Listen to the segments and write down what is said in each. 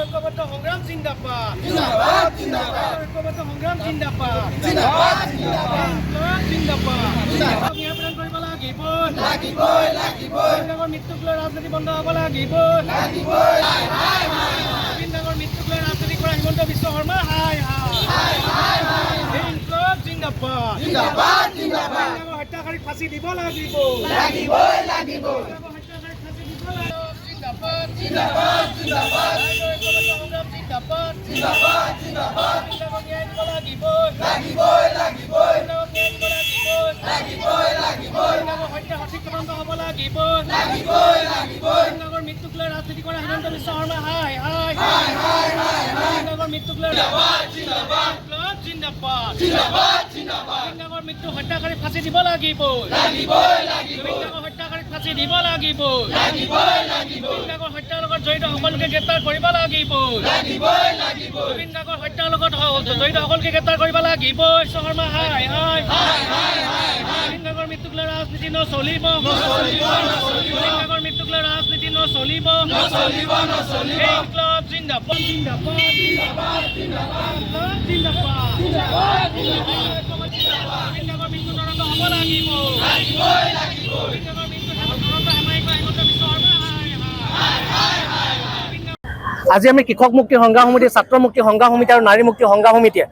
ঐক্যবদ্ধ সংগ্ৰাম জিন্দাবাদ ঐক্যবদ্ধ সংগ্ৰাম জিন্দাবাদ ন্যায় প্ৰদান কৰিব লাগিবই মৃত্যুক লৈ ৰাজনীতি বন্ধ হ'ব লাগিবই মৃত্যুক লৈ ৰাজনীতি কৰা হিমন্ত বিশ্ব শৰ্মা হাই জিন্দাবাদ হত্যাকাৰীক ফাঁচি দিব লাগিব সঠিক তদন্ত হ'ব লাগিব মৃত্যুক লৈ ৰাজনীতি কৰা হিমন্ত বিশ্ব শৰ্মা হাই মৃত্যুক লৈ জিন্দাবাদ মৃত্যু হত্যাকাৰীক ফাঁচি দিব লাগিব হত্যাকাৰীক ফাঁচি দিব লাগিব হত্যাৰ লগত জড়িত সকলোকে গ্ৰেপ্তাৰ কৰিব লাগিব হত্যাৰ লগত জড়িত সকলোকে গ্ৰেপ্তাৰ কৰিব লাগিব শৰ্মা হাই মৃত্যুক লৈ ৰাজনীতি নচলিব মৃত্যুক লৈ ৰাজনীতি নচলিব জিন্দাবাদ মৃত্যু তদন্ত হ'ব লাগিব আজি আমি কৃষক মুক্তি সংগ্ৰাম সমিতি, ছাত্ৰ মুক্তি সংগ্ৰাম সমিতি আৰু নাৰী মুক্তি সংগ্ৰাম সমিতিয়ে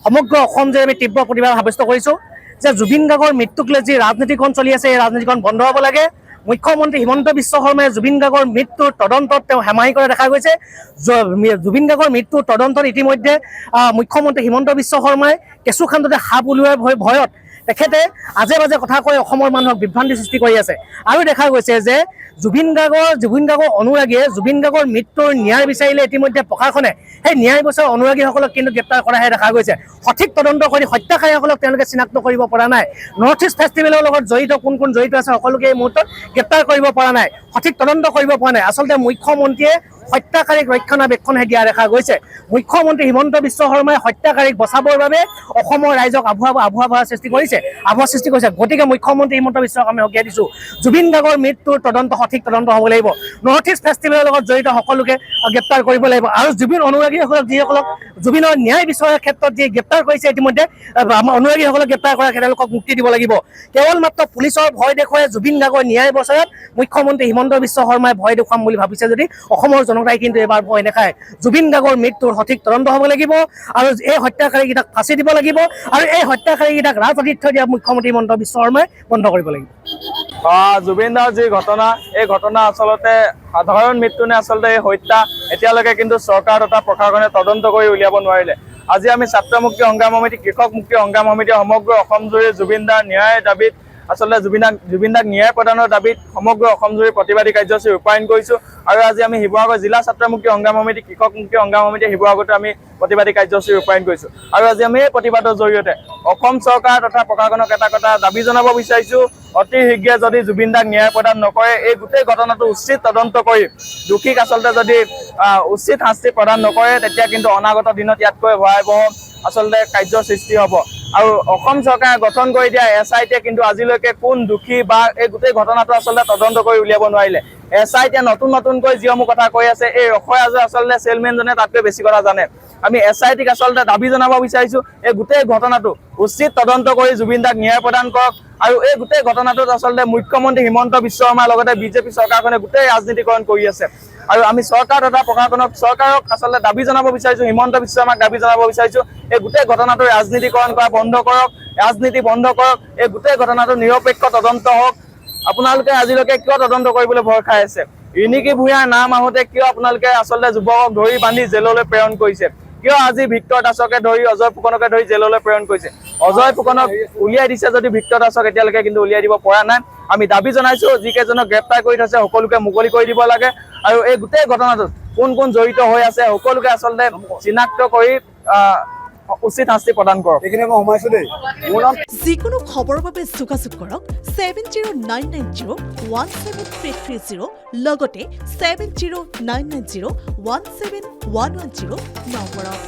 সমগ্ৰ অসম যে আমি তীব্ৰ প্ৰতিবাদ সাব্যস্ত কৰিছোঁ যে জুবিন গাৰ্গৰ মৃত্যুক লৈ যি ৰাজনীতিখন চলি আছে এই ৰাজনীতিখন বন্ধ হ'ব লাগে। মুখ্যমন্ত্ৰী হিমন্ত বিশ্ব শৰ্মাই জুবিন গাৰ্গৰ মৃত্যুৰ তদন্তত তেওঁ হেমাহি কৰা দেখা গৈছে। জুবিন গাৰ্গৰ মৃত্যুৰ তদন্তত ইতিমধ্যে মুখ্যমন্ত্ৰী হিমন্ত বিশ্ব শৰ্মাই কেঁচুখান্দতে সাপ উলিওৱাৰ ভয়ত তেখেতে আজে বাজে কথা কৈ অসমৰ মানুহক বিভ্ৰান্তি সৃষ্টি কৰি আছে। আৰু দেখা গৈছে যে জুবিন গাৰ্গৰ অনুৰাগীয়ে জুবিন গাৰ্গৰ মৃত্যুৰ ন্যায় বিচাৰিলে ইতিমধ্যে প্ৰশাসনে সেই ন্যায় বিচাৰ অনুৰাগীসকলক কিন্তু গ্ৰেপ্তাৰ কৰাহে দেখা গৈছে। সঠিক তদন্ত কৰি হত্যাকাৰীসকলক তেওঁলোকে চিনাক্ত কৰিব পৰা নাই। নৰ্থ ইষ্ট ফেষ্টিভেলৰ লগত জড়িত কোন জড়িত আছে সকলোকে এই মুহূৰ্তত গ্ৰেপ্তাৰ কৰিব পৰা নাই, সঠিক তদন্ত কৰিব পৰা নাই। আচলতে মুখ্যমন্ত্ৰীয়ে হত্যাকাৰীক ৰক্ষণাবেক্ষণহে দিয়া দেখা গৈছে। মুখ্যমন্ত্ৰী হিমন্ত বিশ্ব শৰ্মাই হত্যাকাৰীক বচাবৰ বাবে অসমৰ ৰাইজক আভুৱা সৃষ্টি কৰিছে। গতিকে মুখ্যমন্ত্ৰী হিমন্ত বিশ্ব শৰ্মাই সকীয়াই দিছোঁ, জুবিন গাৰ্গৰ মৃত্যুৰ তদন্ত সঠিক তদন্ত হ'ব লাগিব। নৰ্থ ইষ্ট ফেষ্টিভেলৰ লগত জড়িত সকলোকে গ্ৰেপ্তাৰ কৰিব লাগিব। আৰু জুবিন অনুৰাগীসকলক যিসকলক জুবিনৰ ন্যায় বিচৰাৰ ক্ষেত্ৰত যি গ্ৰেপ্তাৰ কৰিছে ইতিমধ্যে অনুৰাগীসকলক গ্ৰেপ্তাৰ কৰা তেওঁলোকক মুক্তি দিব লাগিব। কেৱল মাত্ৰ পুলিচৰ ভয় দেখুৱাই জুবিন গাৰ্গৰ ন্যায় বছৰত মুখ্যমন্ত্ৰী হিমন্ত বিশ্ব শৰ্মাই ভয় দেখুৱাম বুলি ভাবিছে যদি অসমৰ জনতাই কিন্তু এবাৰ ভয় দেখায়। জুবিন গাৰ্গৰ মৃত্যুৰ সঠিক তদন্ত হ'ব লাগিব আৰু এই হত্যাকাৰীকেইটাক ফাঁচি দিব লাগিব আৰু এই হত্যাকাৰীকেইটাক ৰাজনীতিত থৈ দিয়া মুখ্যমন্ত্ৰী হিমন্ত বিশ্ব শৰ্মাই বন্ধ কৰিব লাগিব। জুবিন দাৰ যি ঘটনা, এই ঘটনা আচলতে সাধাৰণ মৃত্যু নে আচলতে এই হত্যা এতিয়ালৈকে কিন্তু চৰকাৰ তথা প্ৰশাসনে তদন্ত কৰি উলিয়াব নোৱাৰিলে। আজি আমি ছাত্ৰ মুক্তি সংগ্ৰাম সমিতি, কৃষক মুক্তি সংগ্ৰাম সমিতি সমগ্ৰ অসমজুৰি জুবিন দাৰ ন্যায় দাবীত আচলতে জুবিন দাক ন্যায় প্ৰদানৰ দাবীত সমগ্ৰ অসমজুৰি প্ৰতিবাদী কাৰ্যসূচী ৰূপায়ণ কৰিছোঁ। আৰু আজি আমি শিৱসাগৰ জিলা ছাত্ৰ মুক্তি সংগ্ৰাম সমিতি, কৃষক মুক্তি সংগ্ৰাম সমিতি শিৱসাগৰতো আমি প্ৰতিবাদী কাৰ্যসূচী ৰূপায়ণ কৰিছোঁ। আৰু আজি আমি এই প্ৰতিবাদৰ জৰিয়তে অসম চৰকাৰ তথা প্ৰশাসনক এটা দাবী জনাব বিচাৰিছোঁ, অতি শীঘ্ৰে যদি জুবিন দাক ন্যায় প্ৰদান নকৰে, এই গোটেই ঘটনাটো উচিত তদন্ত কৰি দোষীক আচলতে যদি উচিত শাস্তি প্ৰদান নকৰে, তেতিয়া কিন্তু অনাগত দিনত ইয়াতকৈ ভয়াৱহ আচলতে কাৰ্যৰ সৃষ্টি হ'ব। আৰু অসম চৰকাৰে গঠন কৰি দিয়া SITয়ে কিন্তু আজিলৈকে কোন দোষী বা এই গোটেই ঘটনাটো আচলতে তদন্ত কৰি উলিয়াব নোৱাৰিলে। SITয়ে নতুনকৈ যিসমূহ কথা কৈ আছে, এই ৰসয় আজি আচলতে চেলমেনজনে তাতকৈ বেছি কথা জানে। আমি SITক আচলতে দাবী জনাব বিচাৰিছোঁ, এই গোটেই ঘটনাটো উচিত তদন্ত কৰি জুবিন দাক ন্যায় প্ৰদান কৰক। আৰু এই গোটেই ঘটনাটোত আচলতে মুখ্যমন্ত্ৰী হিমন্ত বিশ্ব শৰ্মাৰ লগতে বিজেপি চৰকাৰখনে গোটেই ৰাজনীতিকৰণ কৰি আছে। আৰু আমি চৰকাৰ তথা চৰকাৰক আচলতে দাবী জনাব বিচাৰিছোঁ, হিমন্ত বিশ্ব শৰ্মাক দাবী জনাব বিচাৰিছোঁ, এই গোটেই ঘটনাটো ৰাজনীতিকৰণ কৰা বন্ধ কৰক, ৰাজনীতি বন্ধ কৰক। এই গোটেই ঘটনাটো নিৰপেক্ষ তদন্ত হওক। আপোনালোকে আজিলৈকে কিয় তদন্ত কৰিবলৈ ভয় খাই আছে? ৰিণিকী ভূঞাৰ নাম আহোঁতে কিয় আপোনালোকে আচলতে যুৱকক ধৰি বান্ধি জেললৈ প্ৰেৰণ কৰিছে? কিয় আজি ভিক্টৰ দাসকে ধৰি অজয় ফুকনকে ধৰি জেললৈ প্ৰেৰণ কৰিছে? অজয় ফুকনক উলিয়াই দিছে যদি ভিক্টৰ দাসক এতিয়ালৈকে কিন্তু উলিয়াই দিব পৰা নাই। আমি দাবী জনাইছোঁ, যিকেইজনক গ্ৰেপ্তাৰ কৰি থৈছে সকলোকে মুকলি কৰি দিব লাগে। আৰু এই গোটেই ঘটনাটোত কোন জড়িত হৈ আছে সকলোকে আচলতে চিনাক্ত কৰি উচিত শাস্তি প্ৰদান কৰক। এইখিনি মই সোমাইছোঁ দেই। যিকোনো খবৰৰ বাবে যোগাযোগ কৰক 7099017330 লগতে 7099017110 নম্বৰত।